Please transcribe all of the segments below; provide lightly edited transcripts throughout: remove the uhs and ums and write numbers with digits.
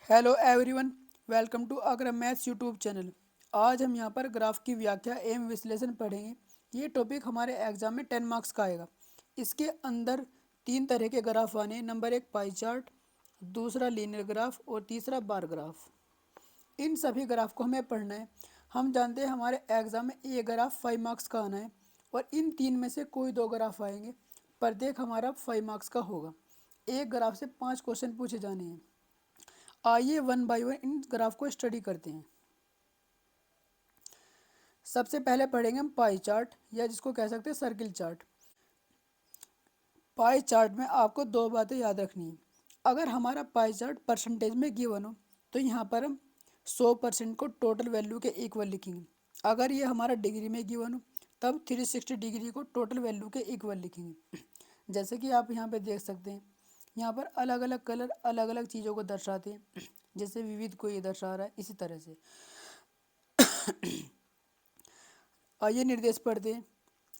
Hello everyone, welcome to Agram maths YouTube channel. आज हम यहाँ पर ग्राफ की व्याख्या एवं विश्लेषण पढ़ेंगे। ये टॉपिक हमारे एग्जाम में 10 मार्क्स का आएगा। इसके अंदर तीन तरह के ग्राफ आने हैं। नंबर एक पाई चार्ट, दूसरा लीनियर ग्राफ और तीसरा बार ग्राफ। इन सभी ग्राफ को हमें पढ़ना है। हम जानते हैं हमारे एग्जाम में ये ग्राफ 5 मार्क्स का आना है और इन तीन में से कोई दो ग्राफ आएंगे। प्रत्येक हमारा 5 मार्क्स का होगा। एक ग्राफ से 5 क्वेश्चन पूछे जाने हैं। आइए one by one in graph को स्टडी करते हैं। सबसे पहले पढ़ेंगे हम पाई चार्ट, या जिसको कह सकते हैं सर्किल चार्ट। पाई चार्ट में आपको दो बातें याद रखनी है। अगर हमारा पाई चार्ट परसेंटेज में गिवन हो तो यहाँ पर हम 100% को टोटल वैल्यू के इक्वल लिखेंगे। अगर ये हमारा डिग्री में गिवन हो तब 360 डिग्री को टोटल वैल्यू के इक्वल लिखेंगे। जैसे कि आप यहाँ पे देख सकते हैं, यहाँ पर अलग अलग कलर अलग अलग चीज़ों को दर्शाते हैं। जैसे विविध को ये दर्शा रहा है, इसी तरह से। आइए निर्देश पढ़ते हैं।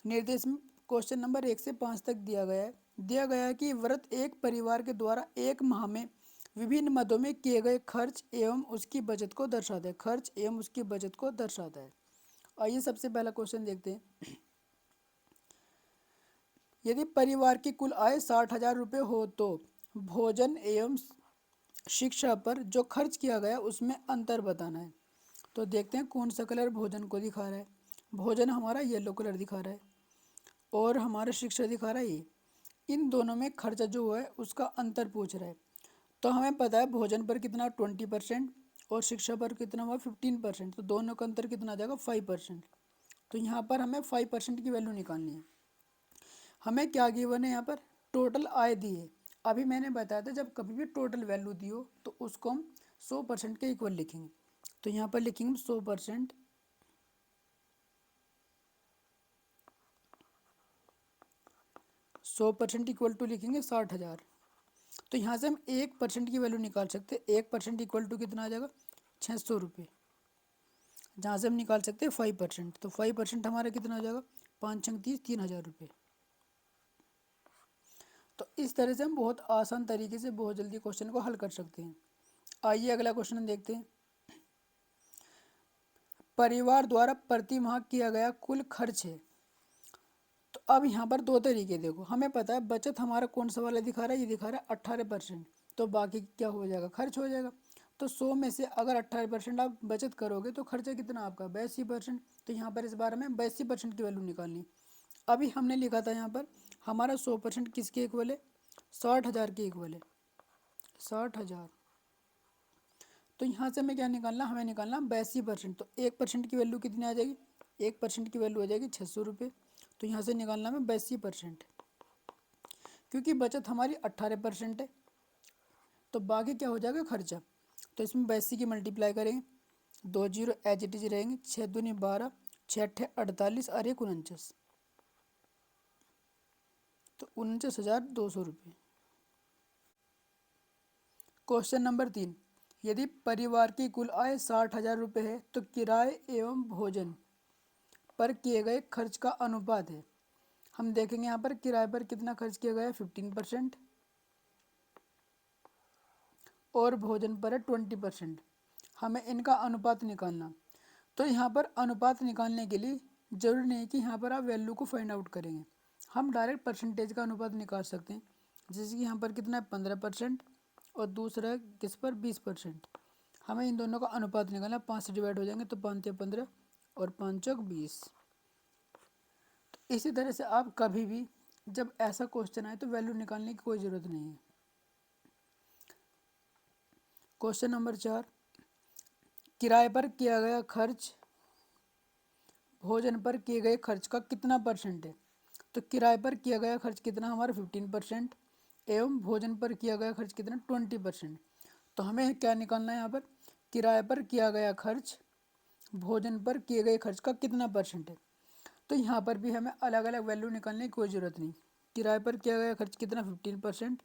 निर्देश में क्वेश्चन नंबर 1 से 5 तक दिया गया है कि व्रत एक परिवार के द्वारा एक माह में विभिन्न मदों में किए गए खर्च एवं उसकी बचत को दर्शाता है। खर्च एवं उसकी बचत को दर्शाता है। आइए सबसे पहला क्वेश्चन देखते हैं। यदि परिवार की कुल आय 60,000 रुपये हो तो भोजन एवं शिक्षा पर जो खर्च किया गया उसमें अंतर बताना है। तो देखते हैं कौन सा कलर भोजन को दिखा रहा है। भोजन हमारा येलो कलर दिखा रहा है और हमारा शिक्षा दिखा रहा है ये। इन दोनों में खर्चा जो हुआ है उसका अंतर पूछ रहा है। तो हमें पता है भोजन पर कितना 20% और शिक्षा पर कितना हुआ 15%। तो दोनों का अंतर कितना आ जाएगा 5%। तो यहाँ पर हमें 5% की वैल्यू निकालनी है। हमें क्या गिवन है यहाँ पर, टोटल आय दी है। अभी मैंने बताया था जब कभी भी टोटल वैल्यू दी हो तो उसको हम 100% के इक्वल लिखेंगे। तो यहाँ पर लिखेंगे 100%। 100% इक्वल टू लिखेंगे 60,000। तो यहाँ से हम 1% की वैल्यू निकाल सकते हैं। 1% इक्वल टू कितना आ जाएगा 600 रुपये। जहाँ से हम निकाल सकते हैं 5%। तो 5% हमारा कितना आ जाएगा 5×6 = 30, 3,000 रुपये। तो इस तरह से हम बहुत आसान तरीके से बहुत जल्दी क्वेश्चन को हल कर सकते हैं। आइए अगला क्वेश्चन देखते हैं। परिवार द्वारा प्रति माह किया गया कुल खर्च है। तो अब यहाँ पर दो तरीके देखो। हमें पता है बचत हमारा कौन सा वाला दिखा रहा है, ये दिखा रहा है 18%। तो बाकी क्या हो जाएगा, खर्च हो जाएगा। तो 100 में से अगर 18% आप बचत करोगे तो खर्चा कितना आपका 82%। तो यहाँ पर इस बार में 82% की वैल्यू निकालनी। अभी हमने लिखा था यहाँ पर हमारा 100% किसके इक्वल है, 60,000 के इक्वल है। 60,000। तो यहाँ से हमें क्या निकालना, हमें निकालना 82%। तो 1% की वैल्यू कितनी आ जाएगी, 1% की वैल्यू आ जाएगी 600 रुपये। तो यहाँ से निकालना हमें 82%। क्योंकि बचत हमारी 18% है तो बाकी क्या हो जाएगा खर्चा। तो इसमें 82 की मल्टीप्लाई करेंगे, 2 जीरो एज इट इज रहेंगे। 6 दूनी 12, 6 अट्ठे 48 और 1 49। तो 49,200 रुपये। Question number 3। यदि परिवार की कुल आय 60,000 रुपये है तो किराए एवं भोजन पर किए गए खर्च का अनुपात है। हम देखेंगे यहाँ पर किराए पर कितना खर्च किया गया है 15% और भोजन पर है 20%। हमें इनका अनुपात निकालना। तो यहाँ पर अनुपात निकालने के लिए जरूरी नहीं कि यहाँ पर आप वैल्यू को फाइंड आउट करेंगे। हम डायरेक्ट परसेंटेज का अनुपात निकाल सकते हैं। जैसे कि यहाँ पर कितना है 15% और दूसरा है किस पर 20%। हमें इन दोनों का अनुपात निकालना। 5 से डिवाइड हो जाएंगे तो 5×3 = 15 और 5×4 = 20। तो इसी तरह से आप कभी भी जब ऐसा क्वेश्चन आए तो वैल्यू निकालने की कोई ज़रूरत नहीं है। Question number 4। किराए पर किया गया खर्च भोजन पर किए गए खर्च का कितना परसेंट है। तो किराए पर किया गया खर्च कितना हमारा 15% एवं भोजन पर किया गया खर्च कितना 20%। तो हमें क्या निकालना है यहाँ पर, किराए पर किया गया खर्च भोजन पर किए गए खर्च का कितना परसेंट है। तो यहाँ पर भी हमें अलग अलग वैल्यू निकालने की कोई ज़रूरत नहीं। किराए पर किया गया खर्च कितना 15%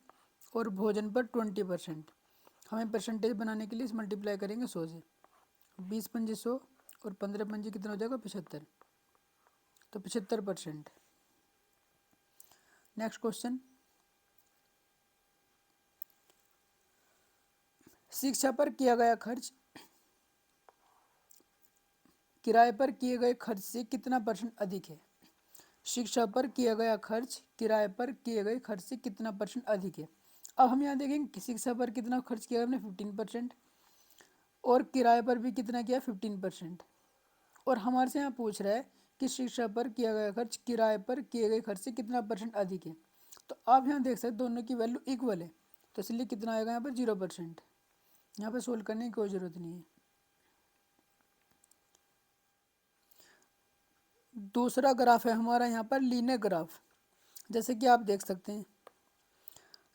और भोजन पर 20%। हमें परसेंटेज बनाने के लिए इस मल्टीप्लाई करेंगे 100 से। 20×5 = 100 और 15×5 कितना हो जाएगा 75। तो 75%। Next question. शिक्षा पर किया गया खर्च किराए पर किए गए खर्च से कितना % अधिक है। शिक्षा पर किया गया खर्च किराए पर किए गए खर्च से कितना % अधिक है। अब हम यहाँ देखेंगे कि शिक्षा पर कितना खर्च किया हमने 15%, और किराए पर भी कितना किया 15%, और हमारे से यहाँ पूछ रहा है कि शिक्षा पर किया गया खर्च किराए पर किए गए खर्च से कितना % अधिक है। तो आप यहाँ देख सकते दोनों की वैल्यू इक्वल है, तो इसलिए कितना आएगा यहाँ पर 0%। यहाँ पर सोल्व करने की कोई ज़रूरत नहीं है। दूसरा ग्राफ है हमारा यहाँ पर लीनियर ग्राफ। जैसे कि आप देख सकते हैं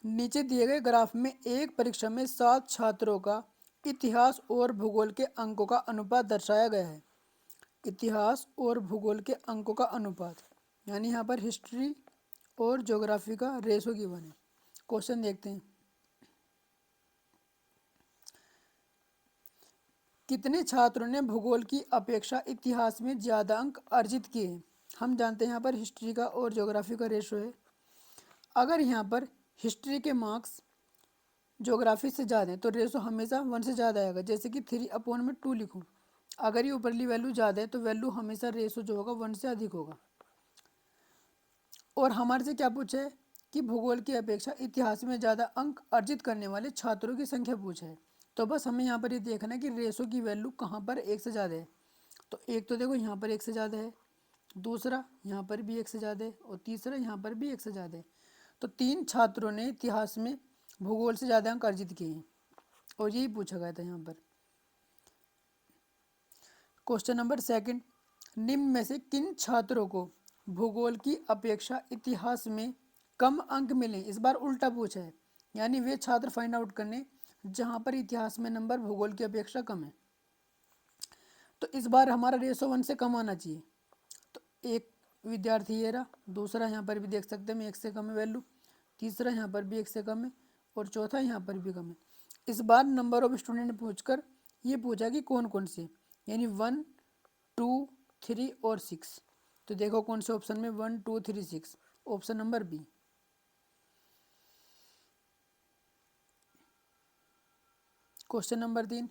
नीचे दिए गए ग्राफ में एक परीक्षा में 7 छात्रों का इतिहास और भूगोल के अंकों का अनुपात दर्शाया गया है। इतिहास और भूगोल के अंकों का अनुपात यानी यहाँ पर हिस्ट्री और ज्योग्राफी का रेशो गिवन है। क्वेश्चन देखते हैं, कितने छात्रों ने भूगोल की अपेक्षा इतिहास में ज़्यादा अंक अर्जित किए हैं। हम जानते हैं यहाँ पर हिस्ट्री का और ज्योग्राफी का रेशो है। अगर यहाँ पर हिस्ट्री के मार्क्स ज्योग्राफी से ज़्यादा है तो रेशो हमेशा 1 से ज़्यादा आएगा, जैसे कि 3/2 लिखूँ। अगर ये ऊपरली वैल्यू ज़्यादा है तो वैल्यू हमेशा रेशो जो होगा 1 से अधिक होगा। और हमारे से क्या पूछा है कि भूगोल की अपेक्षा इतिहास में ज़्यादा अंक अर्जित करने वाले छात्रों की संख्या पूछा है। तो बस हमें यहाँ पर ये देखना है कि रेशो की वैल्यू कहाँ पर 1 से ज़्यादा है। तो एक तो देखो यहाँ पर 1 से ज़्यादा है, दूसरा यहाँ पर भी 1 से ज़्यादा है, और तीसरा यहाँ पर भी 1 से ज़्यादा है। तो 3 छात्रों ने इतिहास में भूगोल से ज़्यादा अंक अर्जित किए हैं, और यही पूछा गया था यहाँ पर। क्वेश्चन नंबर 2, निम्न में से किन छात्रों को भूगोल की अपेक्षा इतिहास में कम अंक मिले। इस बार उल्टा पूछा है, यानी वे छात्र फाइंड आउट करने जहाँ पर इतिहास में नंबर भूगोल की अपेक्षा कम है। तो इस बार हमारा रेशो 1 से कम आना चाहिए। तो एक विद्यार्थी ये रहा, दूसरा यहाँ पर भी देख सकते हैं 1 से कम है वैल्यू, तीसरा यहाँ पर भी 1 से कम है, और चौथा यहाँ पर भी कम है। इस बार नंबर ऑफ स्टूडेंट पूछकर ये पूछा कि कौन कौन से, यानी 1, 2, 3 और 6। तो देखो कौन से ऑप्शन में 1, 2, 3, 6, option number B. Question number 3,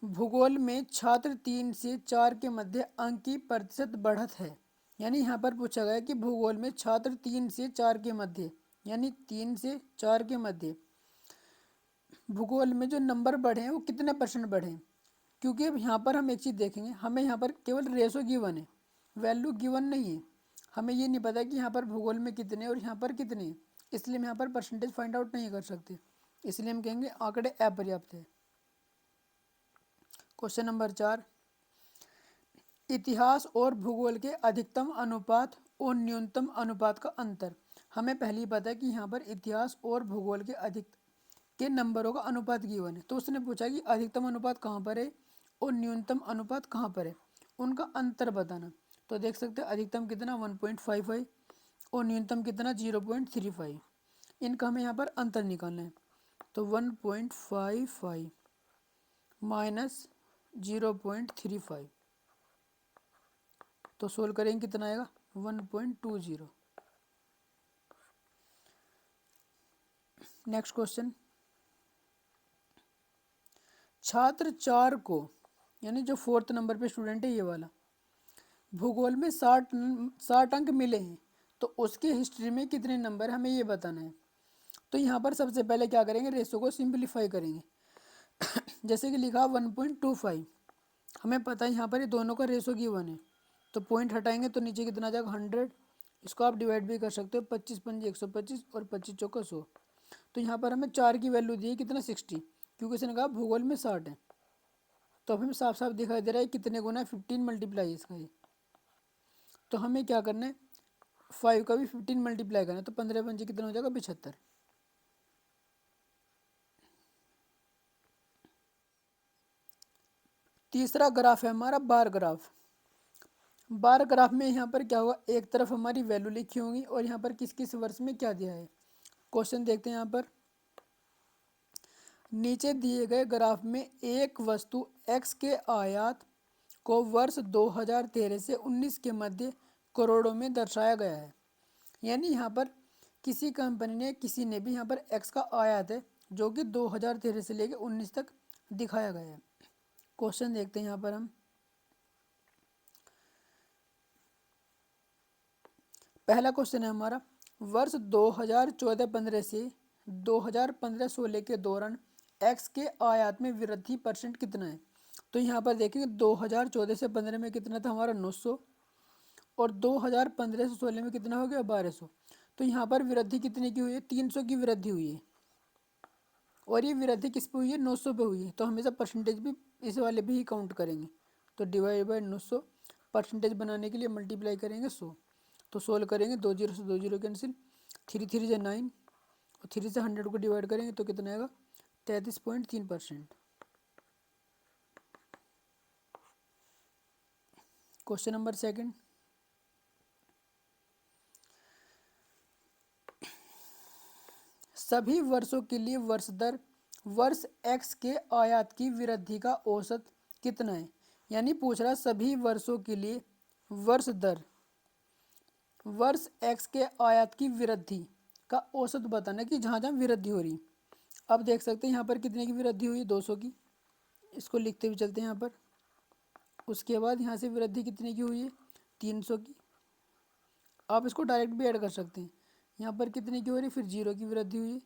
भूगोल में छात्र 3 से 4 के मध्य अंक की प्रतिशत बढ़त है। यानी यहाँ पर पूछा गया कि भूगोल में छात्र 3 से 4 के मध्य, यानी 3 से 4 के मध्य भूगोल में जो नंबर बढ़े हैं वो कितने % बढ़े हैं। क्योंकि अब यहाँ पर हम एक चीज़ देखेंगे, हमें यहाँ पर केवल रेशो गिवन है, वैल्यू गिवन नहीं है। हमें ये नहीं पता कि यहाँ पर भूगोल में कितने और यहाँ पर कितने हैं, इसलिए हम यहाँ पर % फाइंड आउट नहीं कर सकते, इसलिए हम कहेंगे आंकड़े अपर्याप्त है। क्वेश्चन नंबर 4, इतिहास और भूगोल के अधिकतम अनुपात और न्यूनतम अनुपात का अंतर। हमें पहले ही पता है कि यहाँ पर इतिहास और भूगोल के अधिक के नंबरों का अनुपात गिवन है। तो उसने पूछा कि अधिकतम अनुपात कहाँ पर है और न्यूनतम अनुपात कहाँ पर है, उनका अंतर बताना। तो देख सकते हैं अधिकतम कितना 1.55 और न्यूनतम कितना 0.35। इनका हमें यहाँ पर अंतर निकालना है। तो 1.55 माइनस 0.35, तो सोल्व करेंगे कितना आएगा 1.20। नेक्स्ट क्वेश्चन, छात्र 4 को, यानी जो 4th नंबर पे स्टूडेंट है ये वाला, भूगोल में 60 अंक मिले हैं, तो उसके हिस्ट्री में कितने नंबर हमें ये बताना है। तो यहाँ पर सबसे पहले क्या करेंगे, रेशो को सिंप्लीफाई करेंगे। जैसे कि लिखा 1.25, हमें पता है यहाँ पर ये दोनों का रेशो गिवन है, तो पॉइंट हटाएंगे तो नीचे कितना आ जाएगा 100। इसको आप डिवाइड भी कर सकते हो, 25 पंजे 125 और 25 चौका 100। तो यहाँ पर हमें 4 की वैल्यू दी है कितना 60, क्योंकि इसने कहा भूगोल में 60 है। तो अब हमें साफ साफ दिखाई दे रहा है कितने गुना 15 मल्टीप्लाई इसका ये। तो हमें क्या करना है, 5 का भी 15 मल्टीप्लाई करना है, तो 15 पंजे कितना हो जाएगा 75। तीसरा ग्राफ है हमारा बार ग्राफ। बार ग्राफ में यहाँ पर क्या होगा, एक तरफ हमारी वैल्यू लिखी होगी और यहाँ पर किस किस वर्ष में क्या दिया है। क्वेश्चन देखते हैं यहाँ पर, नीचे दिए गए ग्राफ में एक वस्तु x के आयात को वर्ष 2013 से 19 के मध्य करोड़ों में दर्शाया गया है। यानी यहाँ पर किसी कंपनी ने, किसी ने भी यहाँ पर x का आयात है जो कि 2013 से लेकर 19 तक दिखाया गया है। क्वेश्चन देखते हैं यहाँ पर हम। पहला क्वेश्चन है हमारा, वर्ष 2014-15 से 2015-16 के दौरान एक्स के आयात में वृद्धि परसेंट कितना है। तो यहाँ पर देखेंगे 2014 से 15 में कितना था हमारा 900, और 2015 से 16 में कितना हो गया 1200। तो यहाँ पर वृद्धि कितने की हुई है, 300 की वृद्धि हुई है, और ये वृद्धि किस पे हुई है, 900 पे हुई है। तो हमेशा परसेंटेज भी इस वाले भी ही काउंट करेंगे। तो डिवाइड बाय 900, परसेंटेज बनाने के लिए मल्टीप्लाई करेंगे 100। तो सोल्व करेंगे, 2 जीरो से 2 जीरो कैंसिल, 3 3 से 9, और 3 से 100 को डिवाइड करेंगे तो कितना आएगा 33.3%। क्वेश्चन नंबर सेकंड, सभी वर्षों के लिए वर्ष दर वर्ष एक्स के आयात की वृद्धि का औसत कितना है। यानी पूछ रहा सभी वर्षों के लिए वर्ष दर वर्ष एक्स के आयात की वृद्धि का औसत बताना कि जहाँ जहाँ वृद्धि हो रही। अब देख सकते हैं यहाँ पर कितने की वृद्धि हुई है, 200 की। इसको लिखते हुए चलते हैं यहाँ पर। उसके बाद यहाँ से वृद्धि कितने की हुई है, 300 की। आप इसको डायरेक्ट भी ऐड कर सकते हैं। यहाँ पर कितने की हो रही है, फिर 0 की वृद्धि हुई है,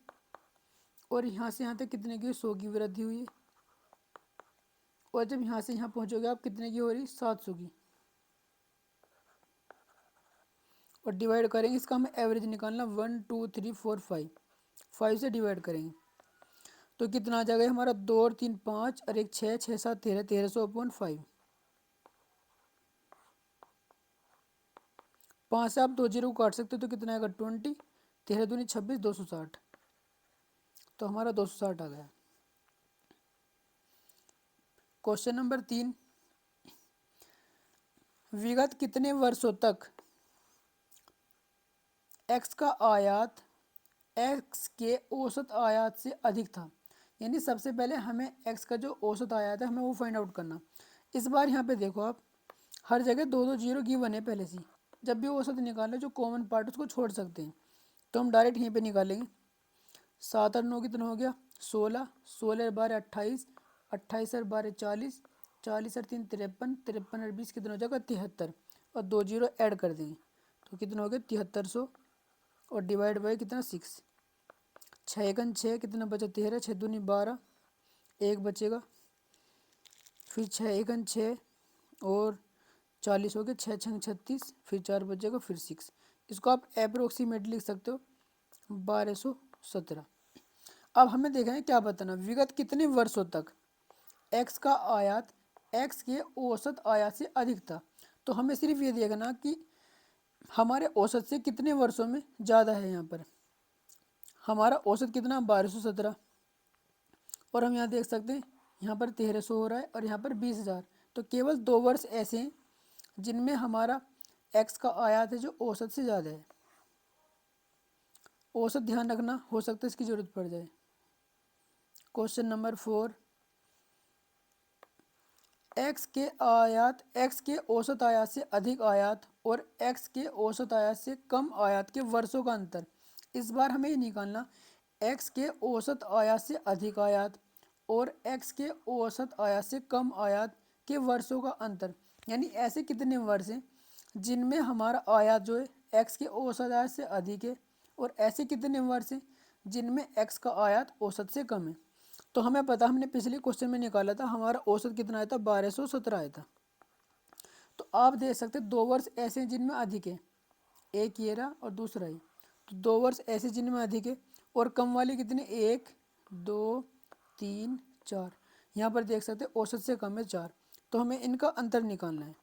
और यहाँ से यहाँ तक कितने की 100 की वृद्धि हुई है, और जब यहाँ से यहाँ पहुँचोगे आप कितने की हो रही है, 700 की। और डिवाइड करेंगे, इसका हमें एवरेज निकालना, 1 2 3 4 5, 5 से डिवाइड करेंगे तो कितना आ जाएगा हमारा, 2 और 3 5 और 1 6, 6 7 13, 1300/5। 5 से आप 2 जीरो को काट सकते हो तो कितना आएगा 20, 13 दूनी 26, 260। तो हमारा 260 आ गया। क्वेश्चन नंबर 3, विगत कितने वर्षों तक एक्स का आयात एक्स के औसत आयात से अधिक था। यानी सबसे पहले हमें एक्स का जो औसत आयात है हमें वो फाइंड आउट करना। इस बार यहाँ पे देखो आप, हर जगह 2 2 जीरो गिवन है पहले से। जब भी औसत निकालना जो कॉमन पार्ट उसको छोड़ सकते हैं, तो हम डायरेक्ट यहीं पे निकालेंगे। 7 और 9 कितना हो गया 16, 16 और 12 28, 28 और 12 40, 40 और 3 53, 53 और 20 कितना हो जाएगा 73, और 2 जीरो ऐड कर देंगे तो कितना हो गया 7300, और डिवाइड बाई कितना 6, 6 एकन 6 कितना बचा 13, 6 दूनी 12, एक बचेगा, फिर 6 एकन 6 और 40 हो गए, 6 छंग 36, फिर 4 बचेगा, फिर 6। इसको आप अप्रोक्सीमेट लिख सकते हो 1217। अब हमें देखना है क्या बताना, विगत कितने वर्षों तक एक्स का आयात एक्स के औसत आयात से अधिक था। तो हमें सिर्फ ये देखना कि हमारे औसत से कितने वर्षों में ज़्यादा है। यहाँ पर हमारा औसत कितना 1217, और हम यहाँ देख सकते हैं यहाँ पर 1300 हो रहा है और यहाँ पर 20,000। तो केवल 2 वर्ष ऐसे हैं जिनमें हमारा एक्स का आयात है जो औसत से ज़्यादा है। औसत ध्यान रखना, हो सकता है इसकी ज़रूरत पड़ जाए। क्वेश्चन नंबर 4, एक्स के औसत आयात से अधिक आयात और एक्स के औसत आयात से कम आयात के वर्षों का अंतर। इस बार हमें ये निकालना, एक्स के औसत आयात से अधिक आयात और एक्स के औसत आयात से कम आयात के वर्षों का अंतर। यानी ऐसे कितने वर्ष हैं जिनमें हमारा आयात जो है एक्स के औसत आयात से अधिक है, और ऐसे कितने वर्ष हैं जिनमें एक्स का आयात औसत से कम है। तो हमें पता, हमने पिछले क्वेश्चन में निकाला था, हमारा औसत कितना आया था 1217 आया था। तो आप देख सकते हैं 2 वर्ष ऐसे हैं जिनमें अधिक है, एक ये रहा और दूसरा ये। तो 2 वर्ष ऐसे जिनमें अधिक है, और कम वाले कितने 1 2 3 4। यहाँ पर देख सकते हैं औसत से कम है 4। तो हमें इनका अंतर निकालना है।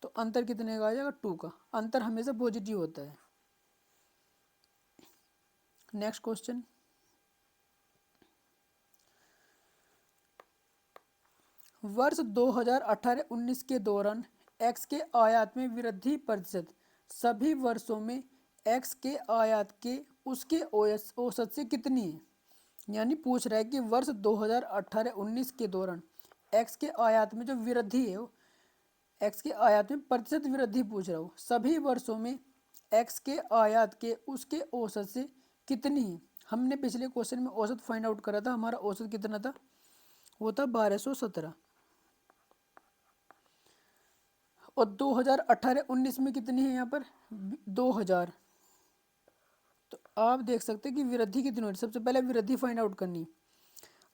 तो अंतर कितने का आ जाएगा 2 का। अंतर हमेशा पॉजिटिव होता है। नेक्स्ट क्वेश्चन, वर्ष 2018-19 के दौरान एक्स के आयात में वृद्धि प्रतिशत सभी वर्षों में एक्स के आयात के उसके औसत से कितनी है। यानी पूछ रहा है कि वर्ष 2018-19 के दौरान एक्स के आयात में जो वृद्धि है वो एक्स के आयात में प्रतिशत वृद्धि पूछ रहा हूँ, सभी वर्षों में एक्स के आयात के उसके औसत से कितनी है। हमने पिछले क्वेश्चन में औसत फाइंड आउट करा था, हमारा औसत कितना था, वो था 1217। और 2018-19 में कितनी है यहाँ पर 2000। तो आप देख सकते हैं कि वृद्धि कितनी हो रही है। सबसे पहले वृद्धि फाइंड आउट करनी।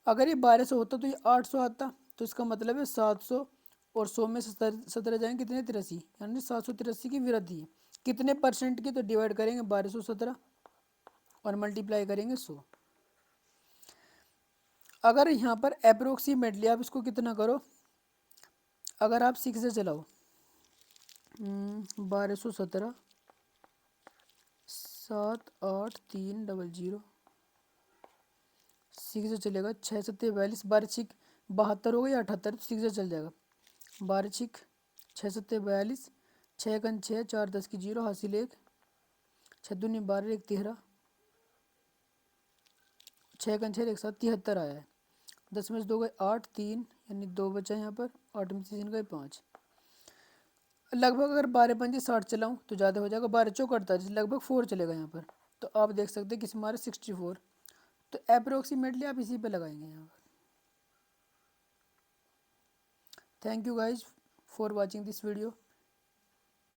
अगर ये 1200 होता तो ये 800 आता, तो इसका मतलब है 700 और 100 में 17 जाएंगे कितने, 83, यानी 783 की वृद्धि है। कितने परसेंट की, तो डिवाइड करेंगे 1217 और मल्टीप्लाई करेंगे 100। अगर यहाँ पर अप्रोक्सीमेटली आप इसको कितना करो, अगर आप 6 से चलाओ 1217 78300, 6 से चलेगा 6 7 42, 12 72 हो गया या 78, 6 से चल जाएगा 12 6 7 42, 6 4 10 की 0 हासिल 1, 6 दूनी 12 1 13, 6 1 7 73 आया है। 10 में से 2 गए 8 3, यानी 2 बचा यहाँ पर, 8 में से 3 गए 5। लगभग अगर 12 5 60 चलाऊँ तो ज़्यादा हो जाएगा, 12 4 48, लगभग 4 चलेगा यहाँ पर। तो आप देख सकते हैं कि हमारे 64, तो अप्रोक्सीमेटली आप इसी पे लगाएंगे यहाँ पर। Thank you guys for watching this video.